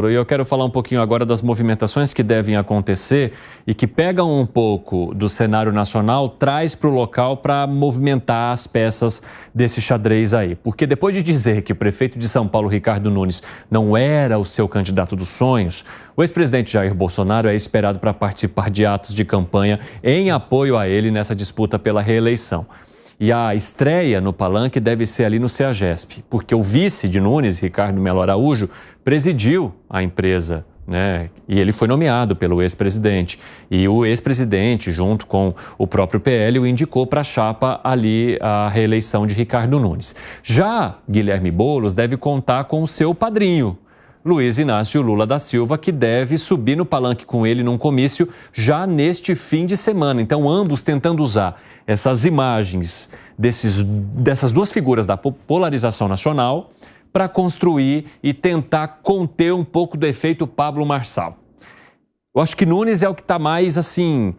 E eu quero falar um pouquinho agora das movimentações que devem acontecer e que pegam um pouco do cenário nacional, traz para o local para movimentar as peças desse xadrez aí. Porque depois de dizer que o prefeito de São Paulo, Ricardo Nunes, não era o seu candidato dos sonhos, o ex-presidente Jair Bolsonaro é esperado para participar de atos de campanha em apoio a ele nessa disputa pela reeleição. E a estreia no palanque deve ser ali no CEAGESP, porque o vice de Nunes, Ricardo Melo Araújo, presidiu a empresa, né? E ele foi nomeado pelo ex-presidente. E o ex-presidente, junto com o próprio PL, o indicou para a chapa ali a reeleição de Ricardo Nunes. Já Guilherme Boulos deve contar com o seu padrinho, Luiz Inácio Lula da Silva, que deve subir no palanque com ele num comício já neste fim de semana. Então, ambos tentando usar essas imagens dessas duas figuras da polarização nacional para construir e tentar conter um pouco do efeito Pablo Marçal. Eu acho que Nunes é o que está mais, assim,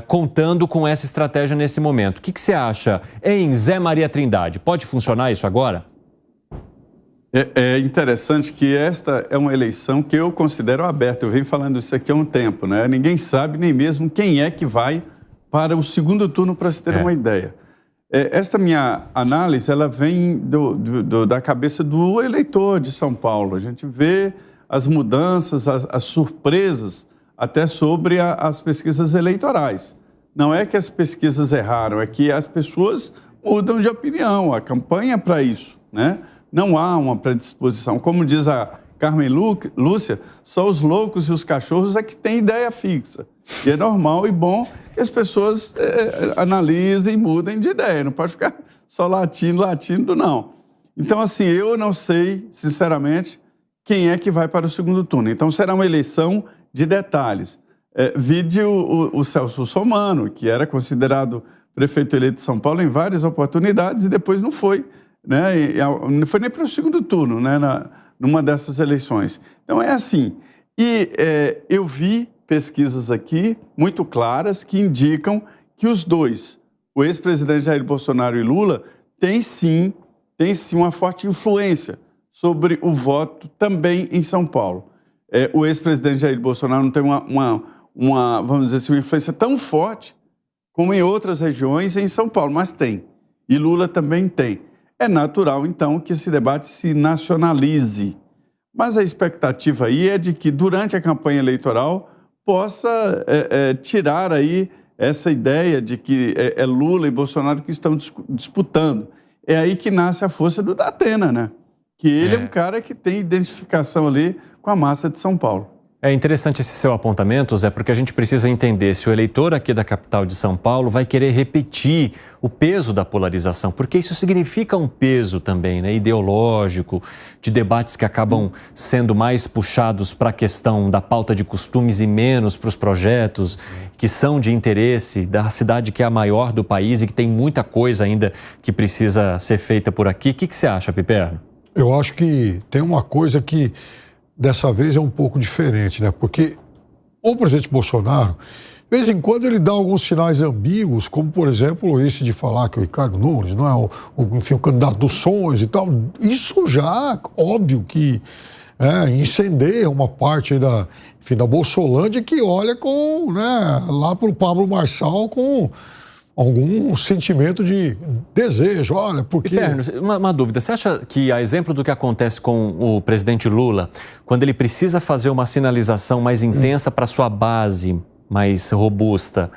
contando com essa estratégia nesse momento. O que você acha, em Zé Maria Trindade? Pode funcionar isso agora? É interessante que esta é uma eleição que eu considero aberta. Eu venho falando isso aqui há um tempo, né? Ninguém sabe nem mesmo quem é que vai para o segundo turno, para se ter uma ideia. Esta minha análise, ela vem da cabeça do eleitor de São Paulo. A gente vê as mudanças, as surpresas, até sobre as pesquisas eleitorais. Não é que as pesquisas erraram, é que as pessoas mudam de opinião. A campanha é para isso, né? Não há uma predisposição. Como diz a Carmen Lúcia, só os loucos e os cachorros é que têm ideia fixa. E é normal e bom que as pessoas analisem e mudem de ideia. Não pode ficar só latindo, não. Então, assim, eu não sei, sinceramente, quem é que vai para o segundo turno. Então, será uma eleição de detalhes. Vide o Celso Russomano, que era considerado prefeito eleito de São Paulo em várias oportunidades e depois não foi, né? Não foi nem para o segundo turno, né? Numa dessas eleições. Então, é assim. E eu vi pesquisas aqui muito claras que indicam que os dois, o ex-presidente Jair Bolsonaro e Lula, têm sim uma forte influência sobre o voto também em São Paulo. O ex-presidente Jair Bolsonaro não tem vamos dizer assim, uma influência tão forte como em outras regiões em São Paulo, mas tem. E Lula também tem. É natural, então, que esse debate se nacionalize. Mas a expectativa aí é de que, durante a campanha eleitoral, possa tirar aí essa ideia de que é Lula e Bolsonaro que estão disputando. É aí que nasce a força do Datena, né? Que ele é um cara que tem identificação ali com a massa de São Paulo. É interessante esse seu apontamento, Zé, porque a gente precisa entender se o eleitor aqui da capital de São Paulo vai querer repetir o peso da polarização, porque isso significa um peso também, né, ideológico, de debates que acabam sendo mais puxados para a questão da pauta de costumes e menos para os projetos que são de interesse da cidade que é a maior do país e que tem muita coisa ainda que precisa ser feita por aqui. O que você acha, Piperno? Eu acho que tem uma coisa que dessa vez é um pouco diferente, né? Porque o presidente Bolsonaro, de vez em quando, ele dá alguns sinais ambíguos, como, por exemplo, esse de falar que o Ricardo Nunes não é o candidato dos sonhos e tal. Isso já, óbvio que incendeia uma parte aí da Bolsolândia que olha lá para o Pablo Marçal com algum sentimento de desejo, olha, porque... Uma dúvida, você acha que, a exemplo do que acontece com o presidente Lula, quando ele precisa fazer uma sinalização mais intensa para sua base, mais robusta,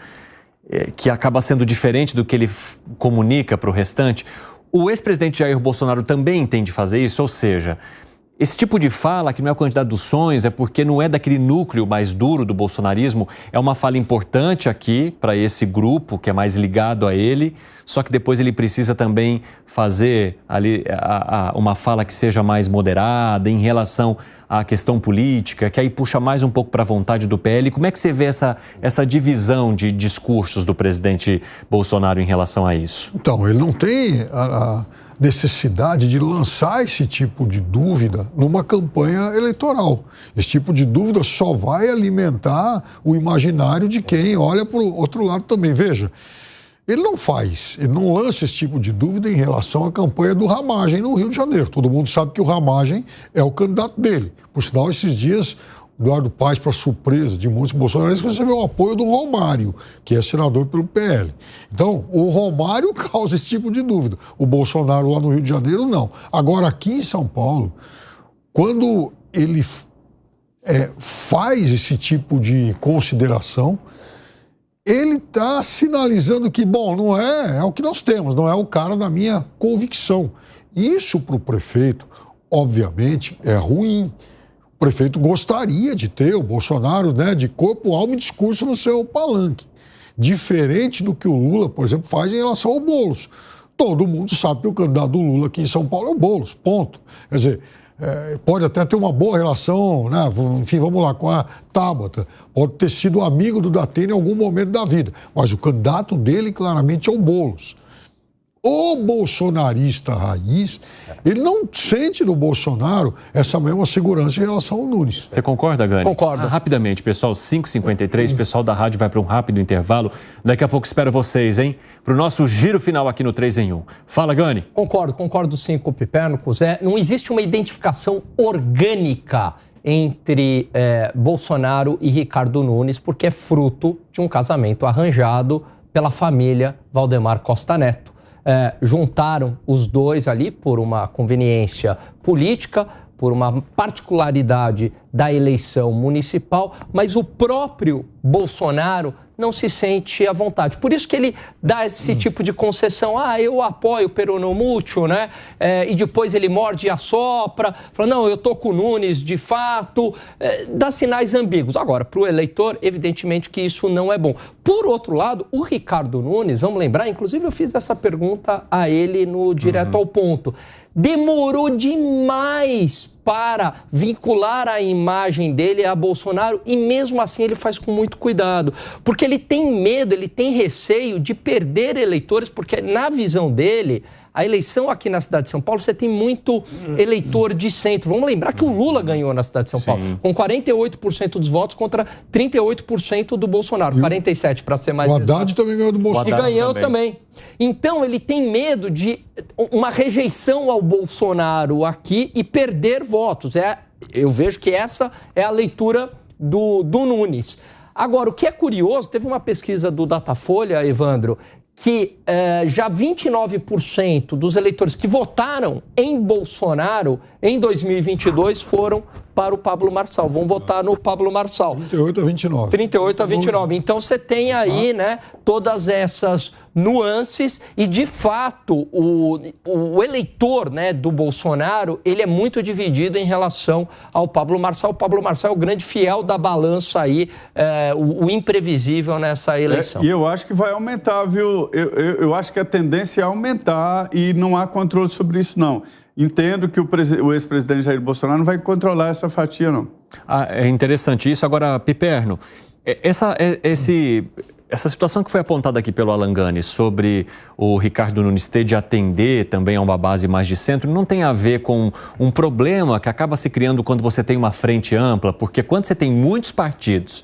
que acaba sendo diferente do que ele comunica para o restante, o ex-presidente Jair Bolsonaro também entende fazer isso? Ou seja, esse tipo de fala, que não é o candidato dos sonhos, é porque não é daquele núcleo mais duro do bolsonarismo, é uma fala importante aqui para esse grupo que é mais ligado a ele, só que depois ele precisa também fazer ali uma fala que seja mais moderada em relação à questão política, que aí puxa mais um pouco para a vontade do PL. Como é que você vê essa divisão de discursos do presidente Bolsonaro em relação a isso? Então, ele não tem a necessidade de lançar esse tipo de dúvida numa campanha eleitoral. Esse tipo de dúvida só vai alimentar o imaginário de quem olha para o outro lado também. Veja, ele não lança esse tipo de dúvida em relação à campanha do Ramagem no Rio de Janeiro. Todo mundo sabe que o Ramagem é o candidato dele. Por sinal, esses dias, o Eduardo Paes, para surpresa de muitos bolsonaristas, recebeu o apoio do Romário, que é senador pelo PL. Então, o Romário causa esse tipo de dúvida. O Bolsonaro lá no Rio de Janeiro, não. Agora, aqui em São Paulo, quando ele faz esse tipo de consideração, ele está sinalizando que, bom, não é o que nós temos, não é o cara da minha convicção. Isso para o prefeito, obviamente, é ruim. O prefeito gostaria de ter o Bolsonaro, né, de corpo, alma e discurso no seu palanque. Diferente do que o Lula, por exemplo, faz em relação ao Boulos. Todo mundo sabe que o candidato do Lula aqui em São Paulo é o Boulos, ponto. Quer dizer, pode até ter uma boa relação, né? Enfim, vamos lá, com a Tabata. Pode ter sido amigo do Datena em algum momento da vida. Mas o candidato dele, claramente, é o Boulos. O bolsonarista raiz, ele não sente no Bolsonaro essa mesma segurança em relação ao Nunes. Você concorda, Gani? Concordo. Rapidamente, pessoal, 5h53, o pessoal da rádio vai para um rápido intervalo. Daqui a pouco espero vocês, hein? Para o nosso giro final aqui no 3 em 1. Fala, Gani. Concordo sim com o Pipérnicos. Não existe uma identificação orgânica entre Bolsonaro e Ricardo Nunes, porque é fruto de um casamento arranjado pela família Valdemar Costa Neto. Juntaram os dois ali por uma conveniência política, por uma particularidade da eleição municipal, mas o próprio Bolsonaro não se sente à vontade. Por isso que ele dá esse tipo de concessão. Eu apoio o peronomútil, né? E depois ele morde e assopra, fala, não, eu tô com o Nunes de fato. Dá sinais ambíguos. Agora, para o eleitor, evidentemente que isso não é bom. Por outro lado, o Ricardo Nunes, vamos lembrar, inclusive eu fiz essa pergunta a ele no Direto ao Ponto. Demorou demais para vincular a imagem dele a Bolsonaro e mesmo assim ele faz com muito cuidado, porque ele tem medo, ele tem receio de perder eleitores, porque na visão dele, a eleição aqui na cidade de São Paulo, você tem muito eleitor de centro. Vamos lembrar que o Lula ganhou na cidade de São Paulo, com 48% dos votos contra 38% do Bolsonaro, 47% para ser mais exato. O Haddad também ganhou do Bolsonaro. E ganhou também. Então, ele tem medo de uma rejeição ao Bolsonaro aqui e perder votos. Eu vejo que essa é a leitura do Nunes. Agora, o que é curioso, teve uma pesquisa do Datafolha, Evandro, que já 29% dos eleitores que votaram em Bolsonaro em 2022 foram para o Pablo Marçal. Vão votar no Pablo Marçal. 38 a 29. 38 a 29. Então, você tem aí, né, todas essas nuances e, de fato, o eleitor, né, do Bolsonaro, ele é muito dividido em relação ao Pablo Marçal. O Pablo Marçal é o grande fiel da balança aí, o imprevisível nessa eleição. E eu acho que vai aumentar, viu? Eu acho que a tendência é aumentar e não há controle sobre isso, não. Entendo que o ex-presidente Jair Bolsonaro não vai controlar essa fatia, não. É interessante isso. Agora, Piperno, essa situação que foi apontada aqui pelo Alan Gani sobre o Ricardo Nunes ter de atender também a uma base mais de centro, não tem a ver com um problema que acaba se criando quando você tem uma frente ampla, porque quando você tem muitos partidos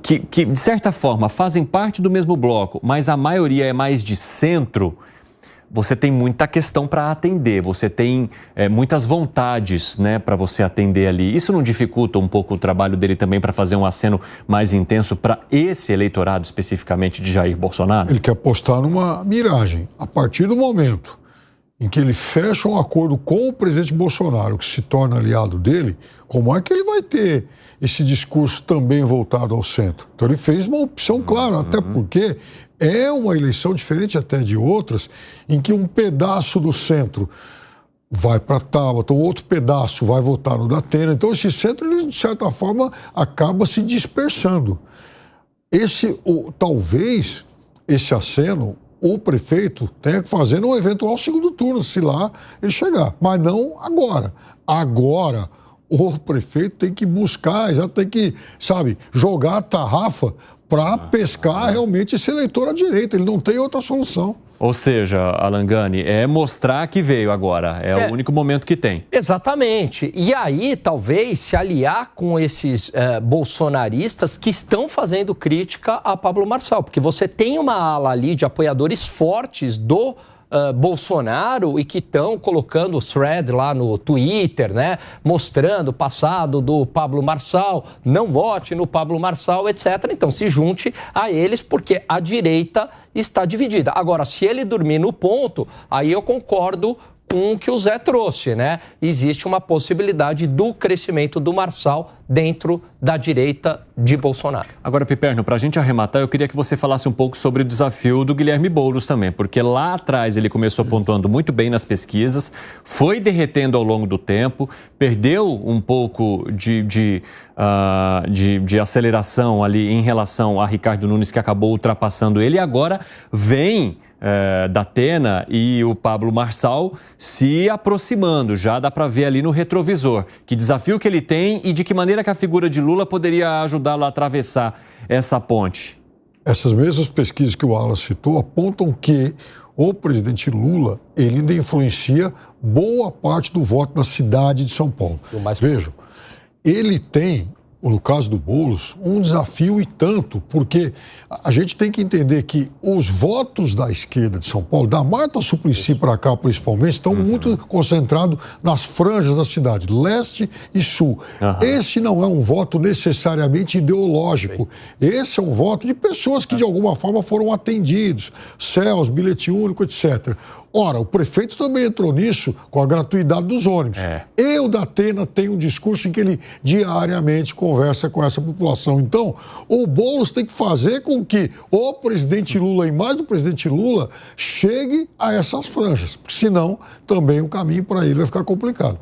que de certa forma, fazem parte do mesmo bloco, mas a maioria é mais de centro, você tem muita questão para atender, você tem muitas vontades, né, para você atender ali. Isso não dificulta um pouco o trabalho dele também para fazer um aceno mais intenso para esse eleitorado especificamente de Jair Bolsonaro? Ele quer apostar numa miragem. A partir do momento em que ele fecha um acordo com o presidente Bolsonaro, que se torna aliado dele, como é que ele vai ter esse discurso também voltado ao centro? Então ele fez uma opção clara, até porque é uma eleição diferente até de outras, em que um pedaço do centro vai para Tabata, outro pedaço vai votar no Datena. Então esse centro, ele, de certa forma, acaba se dispersando. Talvez esse aceno, o prefeito tenha que fazer num eventual segundo turno, se lá ele chegar. Mas não agora. Agora, o prefeito tem que buscar, já tem que, jogar a tarrafa para pescar realmente esse eleitor à direita. Ele não tem outra solução. Ou seja, Alangani, é mostrar que veio agora, é o único momento que tem. Exatamente. E aí, talvez, se aliar com esses bolsonaristas que estão fazendo crítica a Pablo Marçal, porque você tem uma ala ali de apoiadores fortes do Bolsonaro e que estão colocando o thread lá no Twitter, né? Mostrando o passado do Pablo Marçal, não vote no Pablo Marçal, etc. Então se junte a eles porque a direita está dividida. Agora, se ele dormir no ponto, aí eu concordo com o que o Zé trouxe, né? Existe uma possibilidade do crescimento do Marçal dentro da direita de Bolsonaro. Agora, Piperno, para a gente arrematar, eu queria que você falasse um pouco sobre o desafio do Guilherme Boulos também, porque lá atrás ele começou pontuando muito bem nas pesquisas, foi derretendo ao longo do tempo, perdeu um pouco de aceleração ali em relação a Ricardo Nunes, que acabou ultrapassando ele, e agora vem Datena e o Pablo Marçal se aproximando, já dá para ver ali no retrovisor que desafio que ele tem e de que maneira que a figura de Lula poderia ajudá-lo a atravessar essa ponte. Essas mesmas pesquisas que o Alan citou apontam que o presidente Lula, ele ainda influencia boa parte do voto na cidade de São Paulo. Vejam, ele tem, no caso do Boulos, um desafio e tanto, porque a gente tem que entender que os votos da esquerda de São Paulo, da Marta Suplicy para cá principalmente, estão muito concentrados nas franjas da cidade, leste e sul. Esse não é um voto necessariamente ideológico. Esse é um voto de pessoas que de alguma forma foram atendidos, CELS, bilhete único, etc. Ora, o prefeito também entrou nisso com a gratuidade dos ônibus. E o Datena tem um discurso em que ele diariamente conversa com essa população. Então, o Boulos tem que fazer com que o presidente Lula, e mais do presidente Lula, chegue a essas franjas. Porque senão, também o caminho para ele vai ficar complicado.